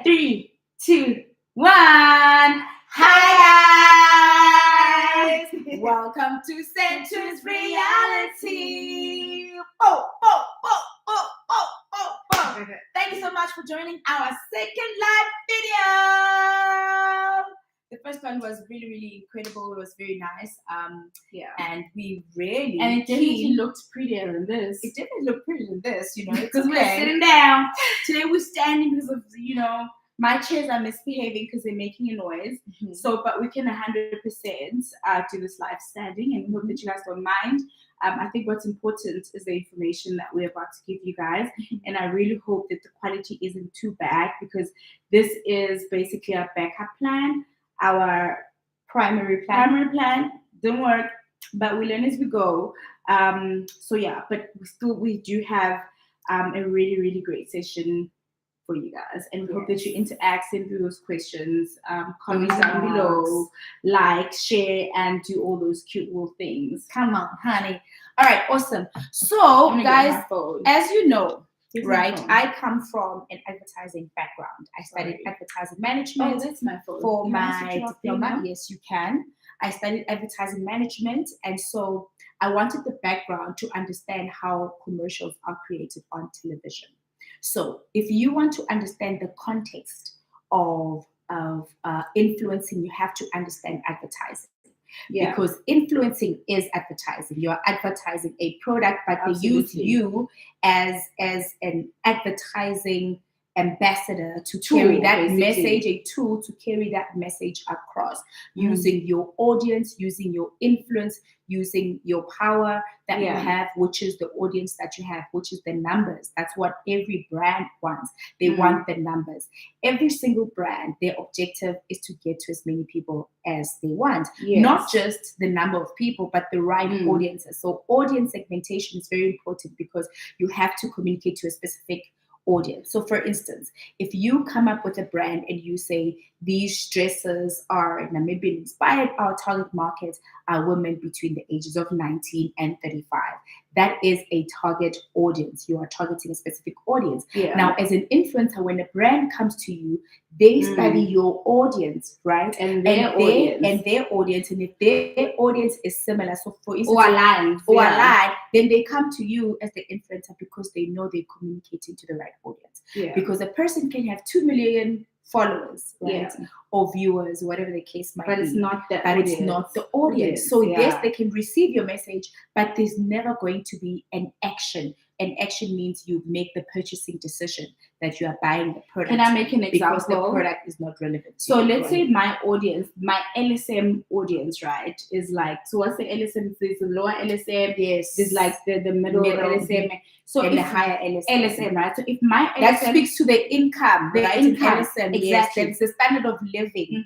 3, 2, 1. Hi guys! Welcome to Centtwinz Reality. Thank you so much for joining our second live video. The first one was really incredible. It was very nice. And we really it definitely looked prettier than this. It definitely looked prettier than this, because we're sitting down. Today we're standing because of my chairs are misbehaving because they're making a noise. Mm-hmm. So, but we can 100% do this live standing, and we hope that you guys don't mind. I think what's important is the information that we're about to give you guys, and I really hope that the quality isn't too bad, because this is basically our backup plan. Our primary plan didn't work, but we learn as we go. So yeah, but we do have a really great session for you guys, and we hope that you interact, send through those questions, comment down below, like, share, and do all those cute little things. Come on, honey. All right, awesome. So guys, as you know, right, I come from an advertising background. I studied advertising management. Oh, that's my phone. For my diploma. Yes, you can. I studied advertising management, and so I wanted the background to understand how commercials are created on television. So if you want to understand the context of influencing, you have to understand advertising. Yeah. Because influencing is advertising. You're advertising a product, but they use you as an advertising ambassador to carry that message, a tool to carry that message across, using your audience, using your influence, using your power that you have, which is the audience that you have, which is the numbers. That's what every brand wants. They want the numbers. Every single brand, their objective is to get to as many people as they want. Yes. Not just the number of people, but the right audiences. So audience segmentation is very important, because you have to communicate to a specific audience. So for instance, if you come up with a brand and you say these dresses are Namibian inspired, our target market are women between the ages of 19 and 35. That is a target audience. You are targeting a specific audience. Yeah. Now, as an influencer, when a brand comes to you, they study your audience, right? And their audience. And if their audience is similar, so for instance, or aligned, then they come to you as the influencer because they know they're communicating to the right audience. Yeah. Because a person can have 2 million followers, right? Or viewers, whatever the case might be. But it's not the audience. It's not the audience. So yes, they can receive your message, but there's never going to be an action. And action means you make the purchasing decision that you are buying the product. Can I make an example? Because the product is not relevant. So let's say my audience, my LSM audience, right, is like, so what's the LSM? There's the lower LSM. Yes. There's like the middle LSM. So and the higher LSM, right? So if my LSM, that speaks to the income, right? Income, LSM, exactly. Yes, that's the standard of living.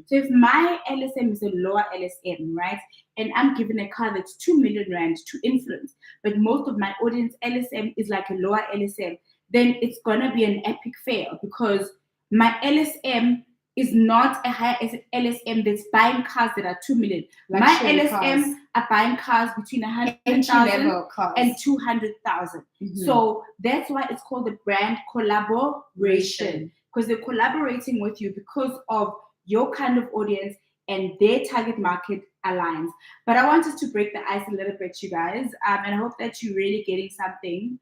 So if my LSM is a lower LSM, right, and I'm given a car that's 2 million rand to influence, but most of my audience LSM is like a lower LSM, then it's gonna be an epic fail, because my LSM is not a higher LSM that's buying cars that are 2 million. Luxury my LSM cars are buying cars between 100,000 and 200,000. So that's why it's called the brand collaboration, because they're collaborating with you because of your kind of audience and their target market aligns. But I wanted to break the ice a little bit, you guys, and I hope that you're really getting something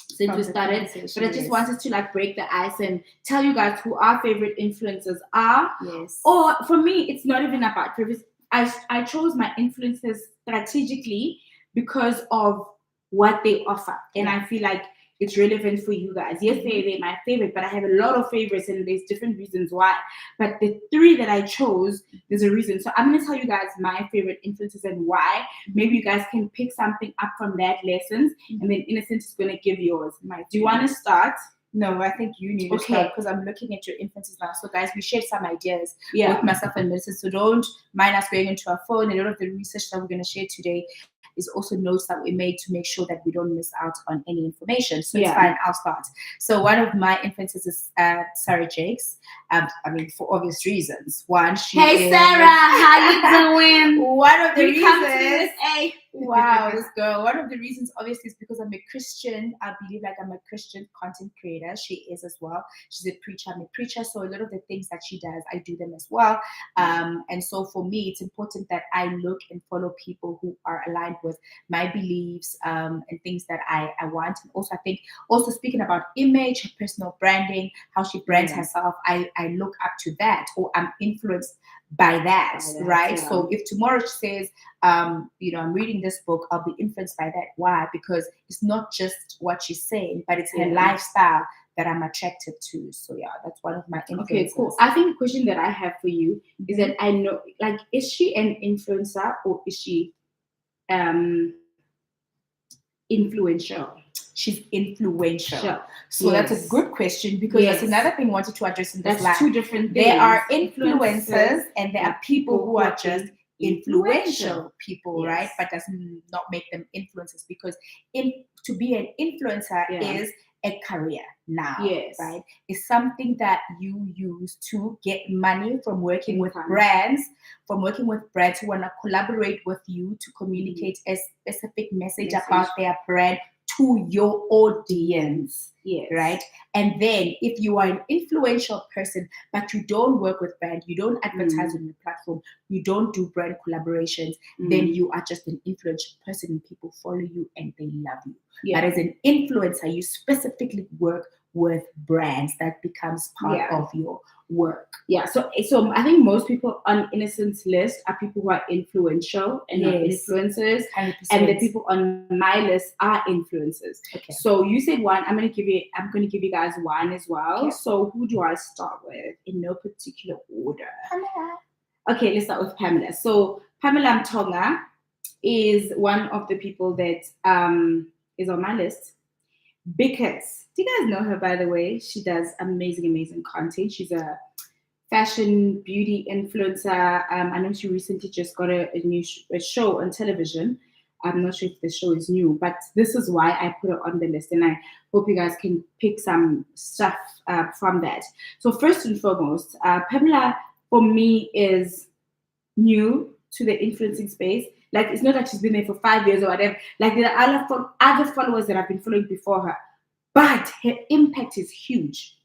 since we started. But I just wanted to break the ice and tell you guys who our favorite influencers are. Yes. Or for me, it's not even about favorites. I chose my influencers strategically because of what they offer, and I feel like it's relevant for you guys. Yes, they're my favorite, but I have a lot of favorites, and there's different reasons why. But the 3 that I chose, there's a reason. So I'm going to tell you guys my favorite influencers and why. Maybe you guys can pick something up from that lessons, and then Innocent is going to give yours. Do you want to start? No, I think you need to start, because I'm looking at your influences now. So guys, we shared some ideas with myself and Melissa. So don't mind us going into our phone. A lot of the research that we're going to share today is also notes that we made to make sure that we don't miss out on any information. So it's fine, I'll start. So one of my influences is Sarah Jakes. I mean, for obvious reasons. One, she Sarah, how you doing? One of the reasons Wow, this girl. One of the reasons, obviously, is because I'm a Christian. I believe like I'm a Christian content creator. She is as well. She's a preacher. I'm a preacher. So a lot of the things that she does, I do them as well. And so for me, it's important that I look and follow people who are aligned with my beliefs and things that I want. And also, I think, also speaking about image, her personal branding, how she brands herself, I look up to that, or I'm influenced by that, right? Yeah. So if tomorrow she says, you know, I'm reading this book, I'll be influenced by that. Why? Because it's not just what she's saying, but it's her lifestyle that I'm attracted to. So yeah, that's one of my influences. Okay, cool. I think the question that I have for you is that I know, like, is she an influencer or is she influential? She's influential. Sure. So that's a good question, because that's another thing I wanted to address in this That's live. two different things. There are influencers and there are people who are just influential people, right? But does not make them influencers, because to be an influencer is a career now, right? It's something that you use to get money from working with brands, who want to collaborate with you to communicate a specific message about their brand to your audience, right? And then if you are an influential person, but you don't work with brand, you don't advertise on your platform, you don't do brand collaborations, then you are just an influential person and people follow you and they love you. But as an influencer, you specifically work with brands. That becomes part of your work. So I think most people on Innocent's list are people who are influential and not influencers, 100%. and the people on my list are influencers. Okay. So you said one. I'm gonna give you guys one as well. Okay. So who do I start with in no particular order? Pamela. Okay, let's start with Pamela. So Pamela Mtonga is one of the people that is on my list. Because, do you guys know her, by the way? She does amazing content. She's a fashion beauty influencer. I know she recently just got a new show on television. I'm not sure if the show is new, but this is why I put her on the list, and I hope you guys can pick some stuff from that. So first and foremost, Pamela, for me, is new to the influencing space. Like, it's not like she's been there for 5 years or whatever. Like, there are other followers that I've been following before her, but her impact is huge,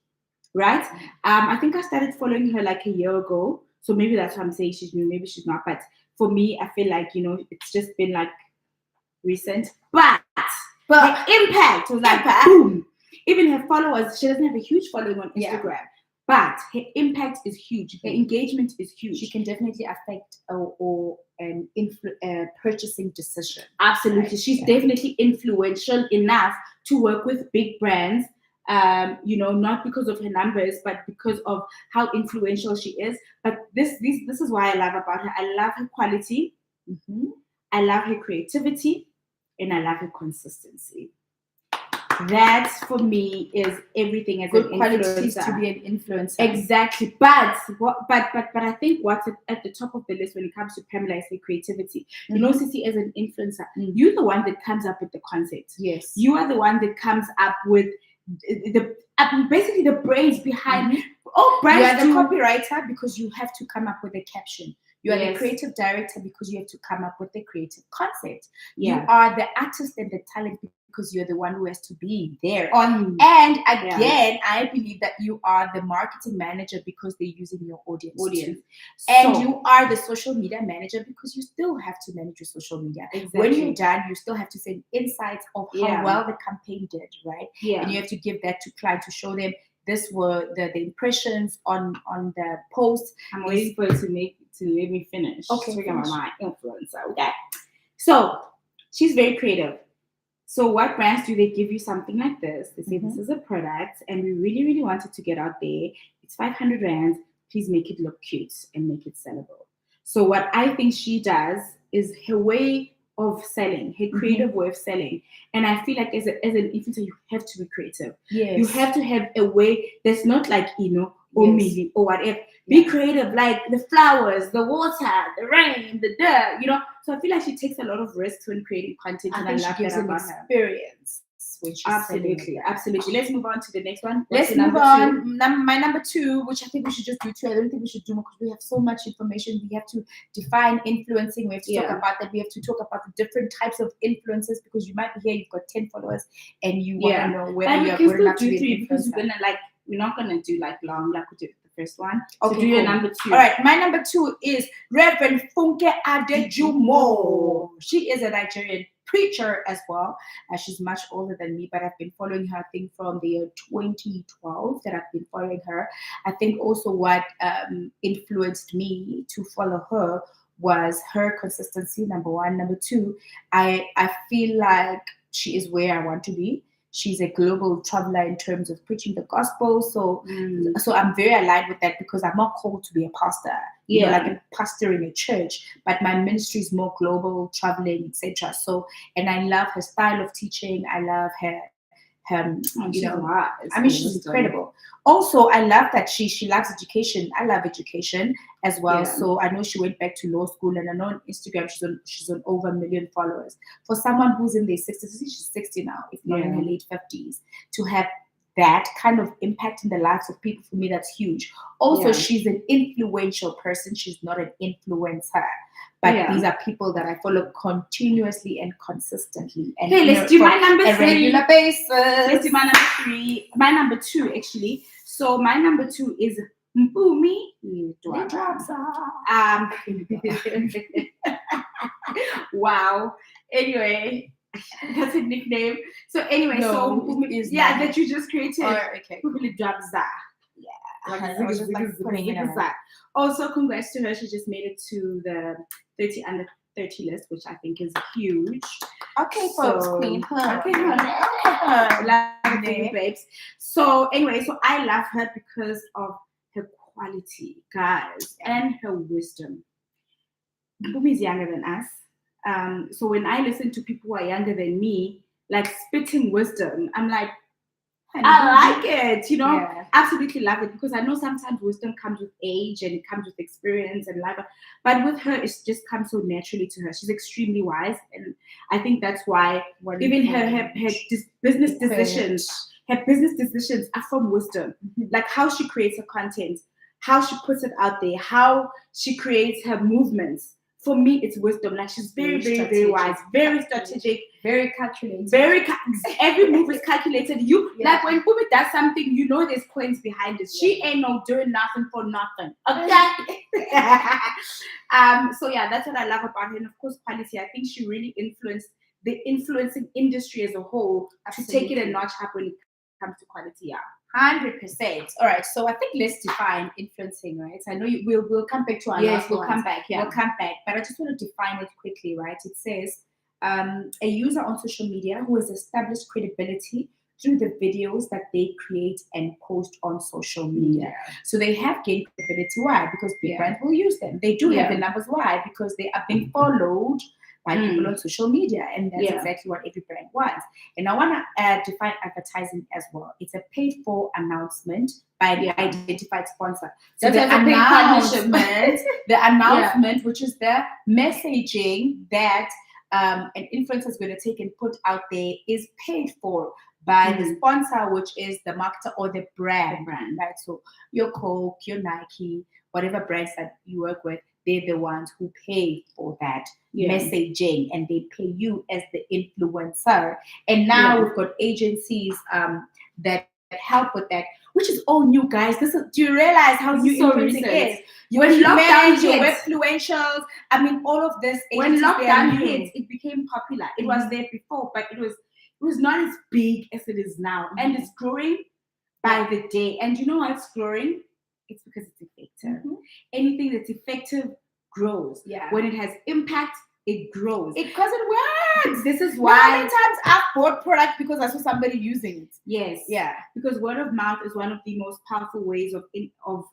right? I think I started following her like a year ago, so maybe that's why I'm saying she's new. Maybe she's not, but for me, I feel like, you know, it's just been like recent. But her impact was like boom. Even her followers, she doesn't have a huge following on Instagram. But her impact is huge. Her engagement is huge. She can definitely affect an purchasing decision. Absolutely. Right? She's definitely influential enough to work with big brands, you know, not because of her numbers, but because of how influential she is. But this is why I love about her. I love her quality. I love her creativity. And I love her consistency. That for me is everything as good an qualities influencer. To be an influencer. Exactly. But I think what's at the top of the list when it comes to Pamela is her creativity. You know, Sissy, as an influencer, you're the one that comes up with the concept. Yes. You are the one that comes up with basically the brains behind all brands. You are the copywriter because you have to come up with a caption. You are the creative director because you have to come up with the creative concept. You are the artist and the talent because you're the one who has to be there. And again, I believe that you are the marketing manager because they're using your audience. And you are the social media manager because you still have to manage your social media. Exactly. When you're done, you still have to send insights of how well the campaign did, right? And you have to give that to client to show them this were the impressions on the post. I'm waiting for it to let me finish. Okay. Talking about my influencer. Okay. So she's very creative. So what brands do? They give you something like this. They say this is a product and we really, really want it to get out there. It's 500 rands. Please make it look cute and make it sellable. So what I think she does is her way of selling, her creative way of selling. And I feel like as an influencer, you have to be creative. Yes. You have to have a way that's not like, you know, or maybe or whatever. Be creative, like the flowers, the water, the rain, the dirt, you know. So I feel like she takes a lot of risks when creating content, and I love that about her. Experience, face when she's selling it. Absolutely. Let's move on to the next one. Let's move on. My number 2, which I think we should just do 2. I don't think we should do more because we have so much information. We have to define influencing. We have to talk about that. We have to talk about the different types of influencers because you might be here, you've got 10 followers, and you want to know whether you're good enough to be an because we're not gonna do like long like we did the first one. Okay, so do your number 2. All right, my number 2 is Reverend Funke Adejumo. She is a Nigerian preacher as well. She's much older than me, but I've been following her, I think, from the year 2012 that I've been following her. I think also what influenced me to follow her was her consistency, number 1. Number 2, I feel like she is where I want to be. She's a global traveler in terms of preaching the gospel. So I'm very aligned with that because I'm not called to be a pastor, you know, like a pastor in a church, but my ministry is more global, traveling, etc. So, and I love her style of teaching. I love her she's incredible. Also, I love that she loves education. I love education as well. So I know she went back to law school, and I know on Instagram she's on over 1 million followers. For someone who's in their 60s, she's 60 now, if not in her late 50s, to have that kind of impact in the lives of people, for me, that's huge. Also, she's an influential person. She's not an influencer. But these are people that I follow continuously and consistently. And let's do my number 3. Regular basis. Let's do my number 3. My number 2, actually. So my number 2 is Mpumi Wow. Anyway, that's a nickname. So anyway, that you just created. Okay. Also, congrats to her. She just made it to the 30 under 30 list, which I think is huge. Okay, folks, queen. Love you, babes. So anyway, so I love her because of her quality, guys, and her wisdom. Mpumi is younger than us. So when I listen to people who are younger than me, like spitting wisdom, I'm like, I like it, you know, absolutely love it, because I know sometimes wisdom comes with age and it comes with experience and life, but with her, it just comes so naturally to her. She's extremely wise, and I think that's why even her business decisions are from wisdom, like how she creates her content, how she puts it out there, how she creates her movements. For me, it's wisdom. Like, she's very, very, very wise, very strategic, very calculated. Every move is calculated. Like when Mpumi does something, you know there's coins behind it. She ain't no doing nothing for nothing. Okay. So that's what I love about her. And of course, quality. I think she really influenced the influencing industry as a whole to take it a notch up when it comes to quality. 100%. All right, so I think let's define influencing, right? I know we'll come back to our last we'll ones. come back. We'll come back, but I just want to define it quickly, right? It says a user on social media who has established credibility through the videos that they create and post on social media. So they have gained credibility. Why? Because big brands will use them. They do have the numbers. Why? Because they are being followed by people on social media, and that's exactly what every brand wants. And I want to define advertising as well. It's a paid-for announcement by the identified sponsor. So the announcement, which is the messaging that an influencer is going to take and put out there, is paid for by the sponsor, which is the marketer or the brand, right? So your Coke, your Nike, whatever brands that you work with, they're the ones who pay for that messaging, and they pay you as the influencer. And now we've got agencies that help with that, which is all new, guys. Do you realize how new influencing is? When lockdown hits, influentials, I mean, all of this. When lockdown hit, it became popular. It was there before, but it was not as big as it is now, and it's growing by the day. And you know why it's growing? It's because it's effective. Anything that's effective grows. When it has impact, it grows. Because it works. This is why. How many times I've bought product because I saw somebody using it? Yes. Because word of mouth is one of the most powerful ways of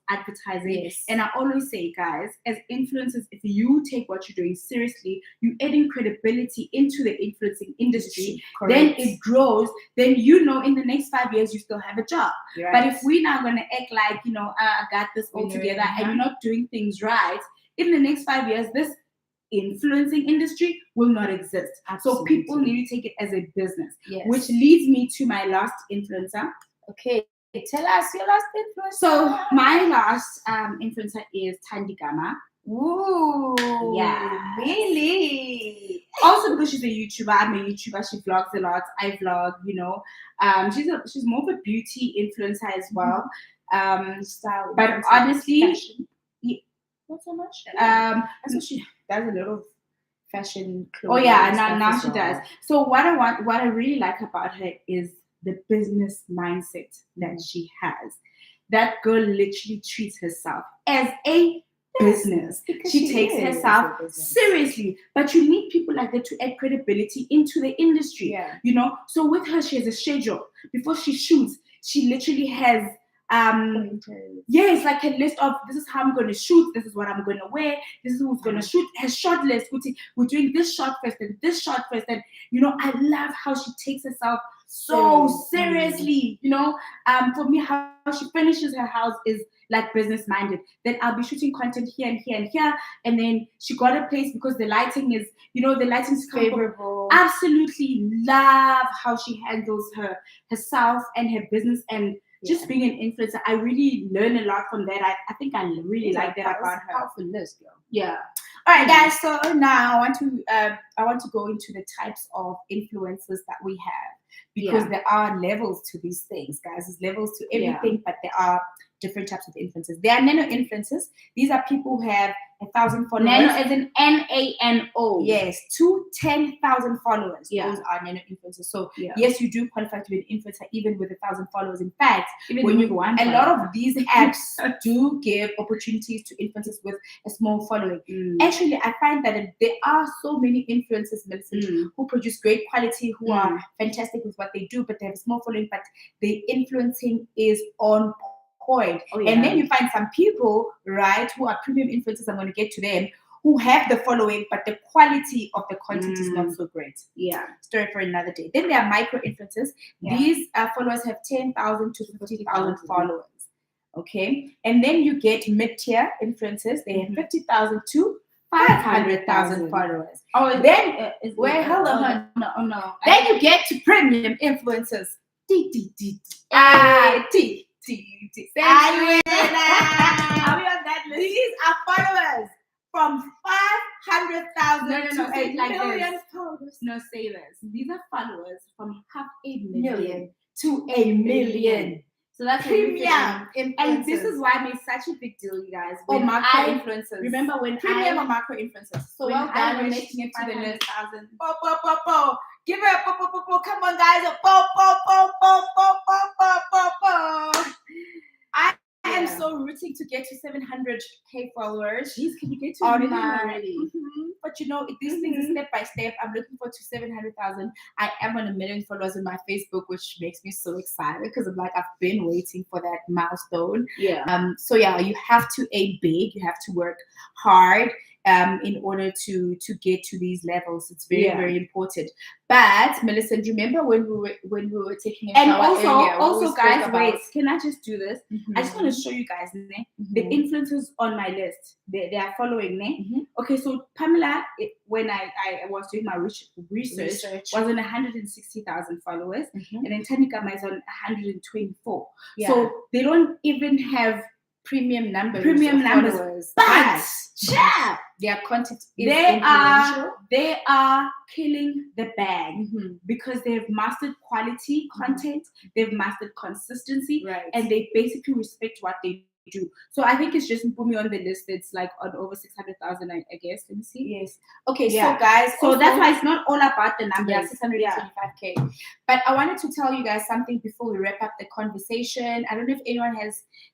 advertising. And I always say, guys, as influencers, if you take what you're doing seriously, you're adding credibility into the influencing industry, then it grows. Then in the next 5 years, you still have a job. But if we're now going to act like, I got this all together, and you're not doing things right, in the next 5 years, this influencing industry will not exist. So people need to take it as a business. Yes. Which leads me to my last influencer. Okay, tell us your last influencer. So my last influencer is Thandi Gama. Ooh, Yeah. really? Also because she's a YouTuber. I'm a YouTuber. She vlogs a lot. I vlog. She's more of a beauty influencer as well. Style, But honestly, fashion. Not so much. so she does a lot of Fashion. Oh clothing yeah, and stuff now as she well. does. So what I really like about her is the business mindset that she has. That girl literally treats herself as a business. Because She takes is herself a business. seriously. But you need people like that to add credibility into the industry. Yeah. So with her, she has a schedule. Before she shoots, she literally has it's like a list of this is how I'm going to shoot, this is what I'm going to wear, this is who's going to shoot, her shot list, we're doing this shot first and this shot first, and I love how she takes herself so seriously. For me, how she finishes her house is like business minded. Then I'll be shooting content here and here and here, and then she got a place because the lighting is the lighting's favorable. Absolutely love how she handles herself and her business and just being an influencer. I really learn a lot from that. I think I really like that about her. Powerful list, girl. Yeah. All right, guys. So now I want to go into the types of influencers that we have, because there are levels to these things, guys. There's levels to everything, but there are different types of influencers. There are nano influencers. These are people who have 1,000 followers. Nano as in NANO. Yes, to 10,000 followers. Yeah. Those are nano influencers. So yes, you do qualify to be an influencer even with 1,000 followers. In fact, a lot of these apps do give opportunities to influencers with a small following. Actually, I find that there are so many influencers, Millicent, who produce great quality, who are fantastic with what they do, but they have a small following, but the influencing is on point. And then you find some people, right, who are premium influencers, I'm going to get to them, who have the following, but the quality of the content is not so great. Yeah. Story for another day. Then there are micro influencers. These followers have 10,000 to 50,000 followers. Okay. And then you get mid-tier influencers. They have 50,000 to 500,000 followers. Oh, then hold on. No. Then you get to premium influencers. Are we on that list? These are followers from 500,000 to a million followers. No, say this. These are followers from 500,000 to a million. So that's premium influencers. And this is why I made such a big deal, you guys. Or macro influencers. Remember when premium or macro influencers. So well done on making it to the list. Give it a po. Come on, guys. I am so rooting to get to 700k followers. Jeez, can you get to a million already? But these things are step by step. I'm looking forward to 700,000. I am on 1 million followers on my Facebook, which makes me so excited because I'm like, I've been waiting for that milestone. Yeah. So yeah, you have to aim big. You have to work hard in order to get to these levels. It's very very important. But Melissa, do you remember when we were taking a shower earlier? Also guys, wait, can I just do this? I just want to show you guys the influencers on my list. They are following me. Okay, so Pamela, when I was doing my research was on 160,000 followers, and then Tanika is on 124. So they don't even have premium numbers, but their content is they are killing the bag because they've mastered quality content, they've mastered consistency, and they basically respect what they do. So I think it's just put me on the list. It's like on over 600,000, I guess. Let me see. Yes. Okay. So guys, so that's why it's not all about the numbers. Yeah, 625k. But I wanted to tell you guys something before we wrap up the conversation. I don't know if anyone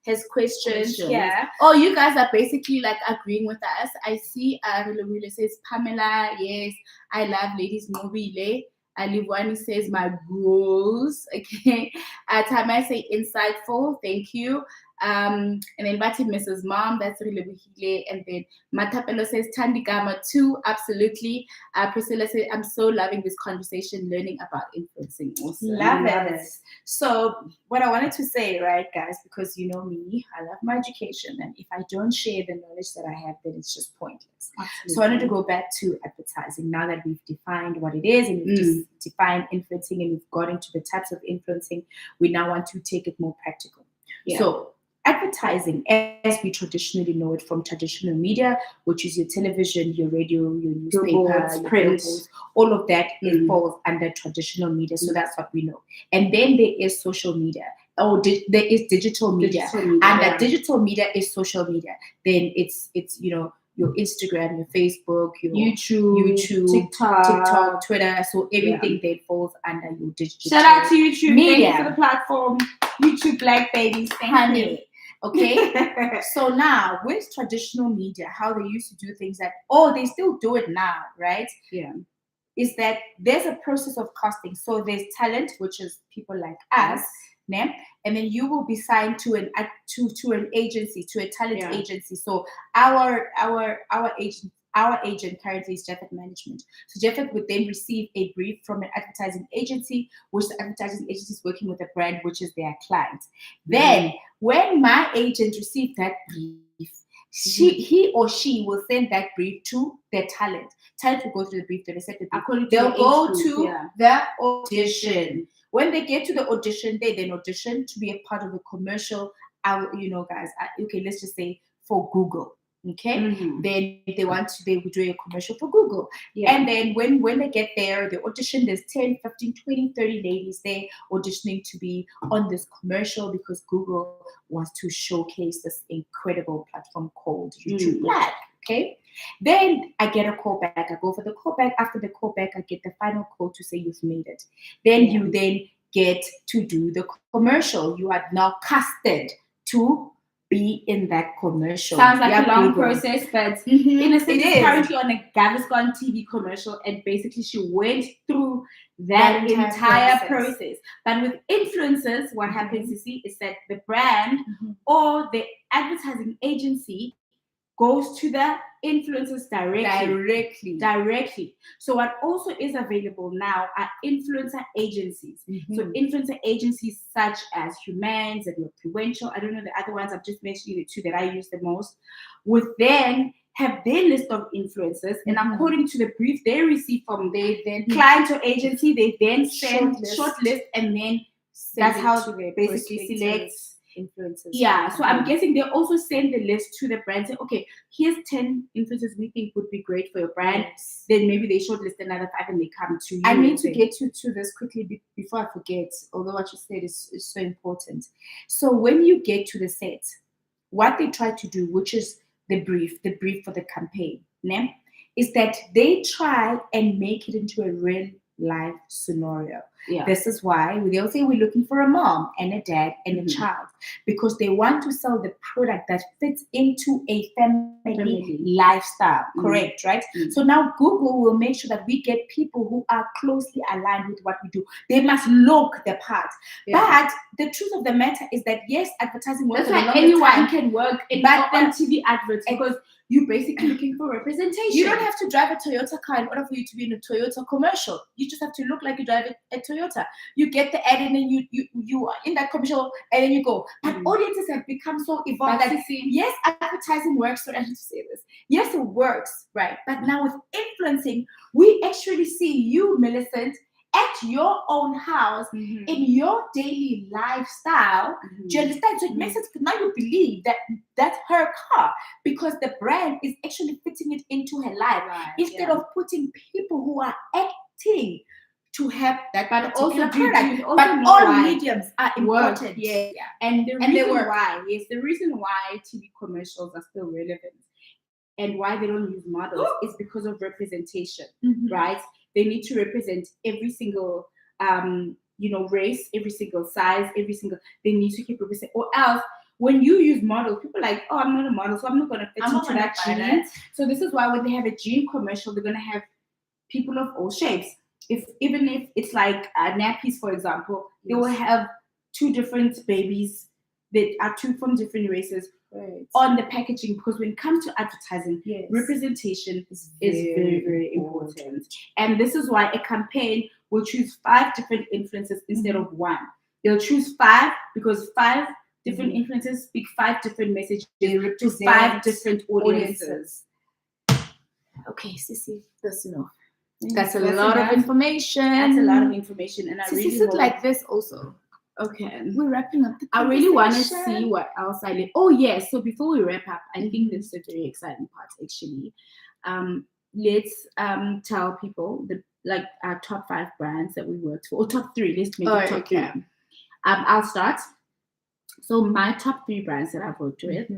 has questions. Yeah. Oh, you guys are basically like agreeing with us. I see Rilo says, Pamela, yes, I love ladies movie. Alivwani says my goals. Okay. Tamai say insightful. Thank you. And then Bati Mrs. Mom, that's really Buhile. And then Matapelo says Tandigama too, absolutely. Priscilla says, I'm so loving this conversation, learning about influencing. Awesome. Love it. So what I wanted to say, right, guys, because you know me, I love my education, and if I don't share the knowledge that I have, then it's just pointless. Absolutely. So I wanted to go back to advertising now that we've defined what it is and we've defined influencing and we've got into the types of influencing. We now want to take it more practical. Yeah. So advertising, as we traditionally know it from traditional media, which is your television, your radio, your newspaper, Billboards, your print. billboards, all of that falls under traditional media. So that's what we know. And then there is social media. There is digital media. And digital media is social media. Then it's your Instagram, your Facebook, your YouTube, TikTok, Twitter. So everything that falls under your digital Shout out to YouTube. media. Thank you for the platform. YouTube Black babies. Thank you. Okay. So now with traditional media, how they used to do things they still do it now, right? Yeah. Is that there's a process of casting. So there's talent, which is people like us, and then you will be signed to an agency, to a talent agency. So our agent currently is Jeffet Management. So Jeffet would then receive a brief from an advertising agency, which the advertising agency is working with a brand, which is their client. Then when my agent received that brief, he or she will send that brief to their talent. Talent will go through the brief, they'll go to the audition. When they get to the audition, they then audition to be a part of a commercial. Guys, okay, let's just say for Google. Okay, then they will do a commercial for Google. And then when they get there, the audition, there's 10, 15, 20, 30 ladies there auditioning to be on this commercial because Google wants to showcase this incredible platform called YouTube Black. Okay, then I get a call back. I go for the call back. After the call back, I get the final call to say you've made it. Then you then get to do the commercial. You are now casted to be in that commercial. Sounds like a long process, but in a sense, it's currently on a Gaviscon TV commercial, and basically she went through that entire process. But with influencers, what happens, you see, is that the brand or the advertising agency goes to the influencers directly. So what also is available now are influencer agencies. So influencer agencies such as Humans and Influential, I don't know the other ones, I've just mentioned the two that I use the most, would then have their list of influencers, and according to the brief they receive from their client or agency, they then send shortlist, and then that's how they basically select influencers. So I'm guessing they also send the list to the brand, say, okay, here's 10 influencers we think would be great for your brand. Then maybe they shortlist another 5 and they come to you. I need to get to this quickly before I forget, although what you said is so important. So when you get to the set, what they try to do, which is the brief for the campaign, is that they try and make it into a real life scenario. This is why they'll say we're looking for a mom and a dad and a child, because they want to sell the product that fits into a family lifestyle. Correct, right? So now Google will make sure that we get people who are closely aligned with what we do. They must look the part. But the truth of the matter is that yes, advertising works. That's why anyone can work on TV adverts, because you're basically looking for representation. You don't have to drive a Toyota car in order for you to be in a Toyota commercial. You just have to look like you drive a Toyota. You get the ad and then you are in that commercial and then you go. But audiences have become so evolved that yes, advertising works. So I have to say this. Yes, it works, right? But now with influencing, we actually see you, Millicent, at your own house, in your daily lifestyle. Do you understand? So it makes sense, because now you believe that that's her car, because the brand is actually fitting it into her life, instead of putting people who are acting to have that particular product. But all mediums are important. And the reason why TV commercials are still relevant and why they don't use models is because of representation, right? They need to represent every single, race, every single size, they need to keep representing, or else when you use models, people are like, oh, I'm not a model, so I'm not going to fit into that gene. So this is why when they have a gene commercial, they're going to have people of all shapes. Even if it's like nappies, for example, they will have 2 different babies They are two from different races Right. on the packaging, because when it comes to advertising, Yes. representation It's is very, very important. And this is why a campaign will choose 5 different influencers instead of one. They'll choose 5 because 5 different influencers speak 5 different messages to 5 different audiences. Okay, Sissy, that's enough. That's a lot of information. That's a lot of information, and I Sissy, really sit hope. like this also. Okay. We're wrapping up the I really want to conversation. see what else I did. Oh yes. So before we wrap up, I think this is a very exciting part actually. Let's tell people our top 5 brands that we worked for, or top 3. Let's make it top 3. I'll start. So my top 3 brands that I've worked with.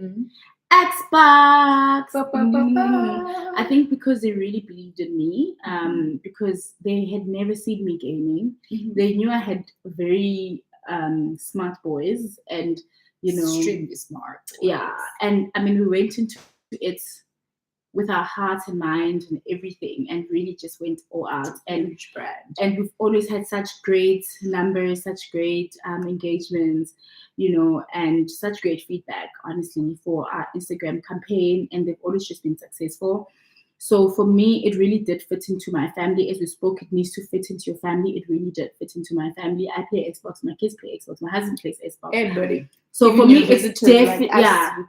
Xbox. I think because they really believed in me, because they had never seen me gaming. They knew I had very smart boys, and extremely smart boys. Yeah, and I mean, we went into it with our hearts and mind and everything, and really just went all out. And huge brand. And we've always had such great numbers, such great engagements, and such great feedback, honestly, for our Instagram campaign. And they've always just been successful. So for me, it really did fit into my family. As we spoke, it needs to fit into your family. It really did fit into my family. I play Xbox. My kids play Xbox. My husband plays Xbox. Everybody. So even for me, it's definitely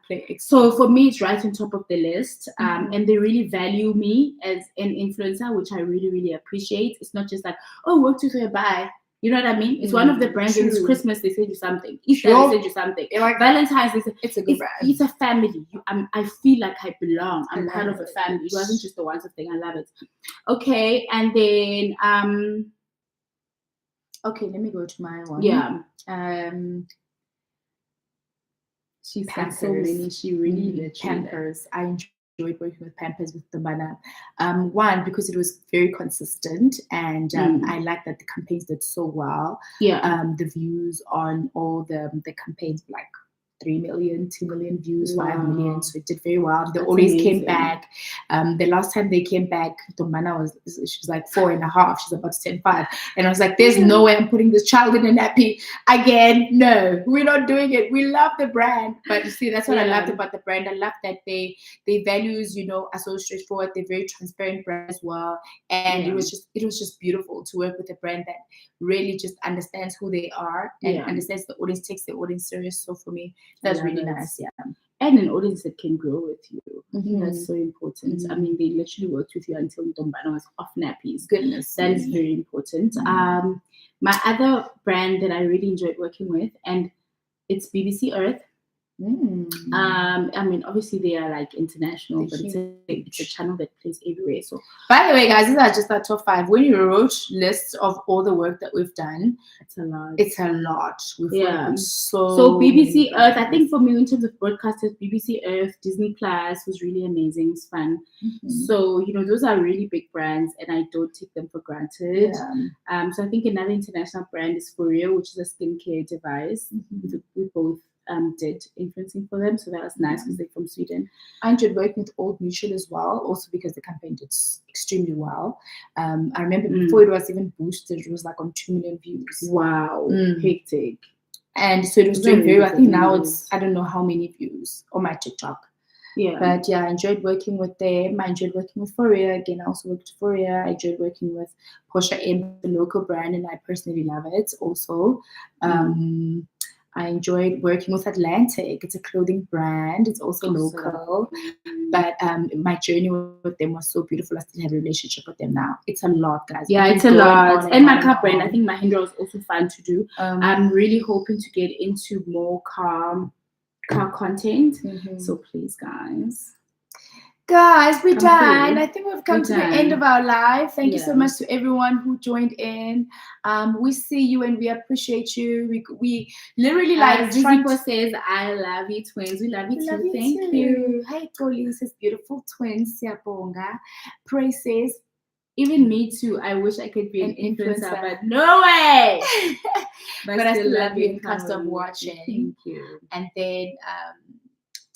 play Xbox. So for me, it's right on top of the list. And they really value me as an influencer, which I really, really appreciate. It's not just like, oh, work to say bye. You know what I mean? It's one of the brands. It's Christmas, they send you something. Easter, they send you something. Like Valentine's, it's a good brand. It's a family. I feel like I belong. I'm part of a family. It wasn't just the one thing. I love it. Okay, and then okay, let me go to my one. Yeah. She's Pampers. So many. She really Pampers. I enjoyed working with Pampers with Domana. One, because it was very consistent, and I like that the campaigns did so well. Yeah. The views on all the campaigns, like 3 million, 2 million views, 5 million. So it did very well. They always came back. The last time they came back, Domana she was like 4.5. She's about to turn 5. And I was like, there's no way I'm putting this child in a nappy again. No, we're not doing it. We love the brand. But you see, that's what I loved about the brand. I love that they values, are so straightforward. They're very transparent brand as well. And it was just beautiful to work with a brand that really just understands who they are and understands the audience, takes the audience serious. So for me, that's really nice, and an audience that can grow with you. I think that's so important. I mean, they literally worked with you until Dombana was off nappies. Goodness, that is very important. My other brand that I really enjoyed working with, and it's BBC Earth. I mean, obviously they are like international, but it's a channel that plays everywhere. So, by the way, guys, these are just our top 5. When you wrote lists of all the work that we've done, it's a lot. It's a lot. We've worked with so BBC Earth. I think for me, in terms of broadcasters, BBC Earth, Disney Plus was really amazing. It's fun. So those are really big brands, and I don't take them for granted. So I think another international brand is Fourier, which is a skincare device. We both did influencing for them, so that was nice because they're from Sweden. I enjoyed working with Old Mutual as well, also because the campaign did extremely well. I remember before it was even boosted, it was like on 2 million views. Wow, hectic. And so it was doing very well. I think now it's, I don't know how many views on my TikTok. But I enjoyed working with them. I enjoyed working with Fourier. Again, I also worked with Fourier. I enjoyed working with Portia M, the local brand, and I personally love it also. I enjoyed working with Atlantic. It's a clothing brand. It's also local. But my journey with them was so beautiful. I still have a relationship with them now. It's a lot, guys. Yeah, it's a lot. And my car brand, I think Mahindra was also fun to do. I'm really hoping to get into more car content. So please, guys, we're done. I think we've come to the end of our live. Thank you so much to everyone who joined in. We see you and we appreciate you. We literally like Zizipo says, I love you, twins. We love you too. Thank you. Hey, Goli says, beautiful twins. Siabonga. Pray says, even me too. I wish I could be an influencer, but no way. but I still love you and can't stop watching. Thank you. And then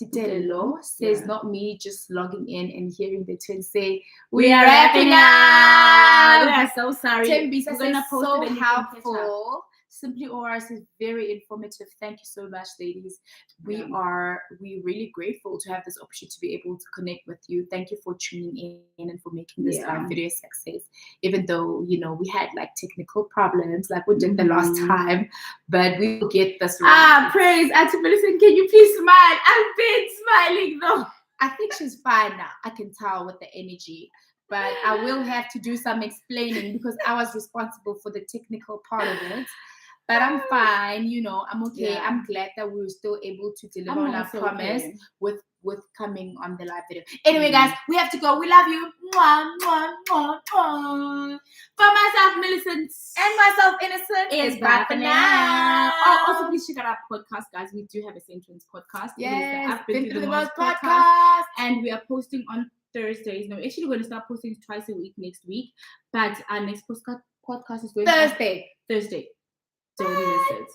Titello says, not me, just logging in and hearing the twins say, we are wrapping up. We are so sorry. Tembisa says, so helpful. Simply ORS is very informative. Thank you so much, ladies. We're really grateful to have this opportunity to be able to connect with you. Thank you for tuning in and for making this video a success. Even though, you know, we had like technical problems like we did the last time, but we will get this right. Praise. Auntie Millicent, can you please smile? I've been smiling though. I think she's fine now. I can tell with the energy. But I will have to do some explaining because I was responsible for the technical part of it. But I'm fine, you know, I'm okay. Yeah. I'm glad that we were still able to deliver on our also promise okay. with coming on the live video. Anyway, guys, we have to go. We love you. Mwah, mwah, mwah, mwah. For myself, Millicent, And myself, Innocent, is bye for now. Oh, also please check out our podcast, guys. We do have a Centtwinz podcast. Yes, I've been through the most podcast. And we are posting on Thursdays. No, actually, we're going to start posting twice a week next week. But our next podcast is going Thursday. Thursday. Don't miss it.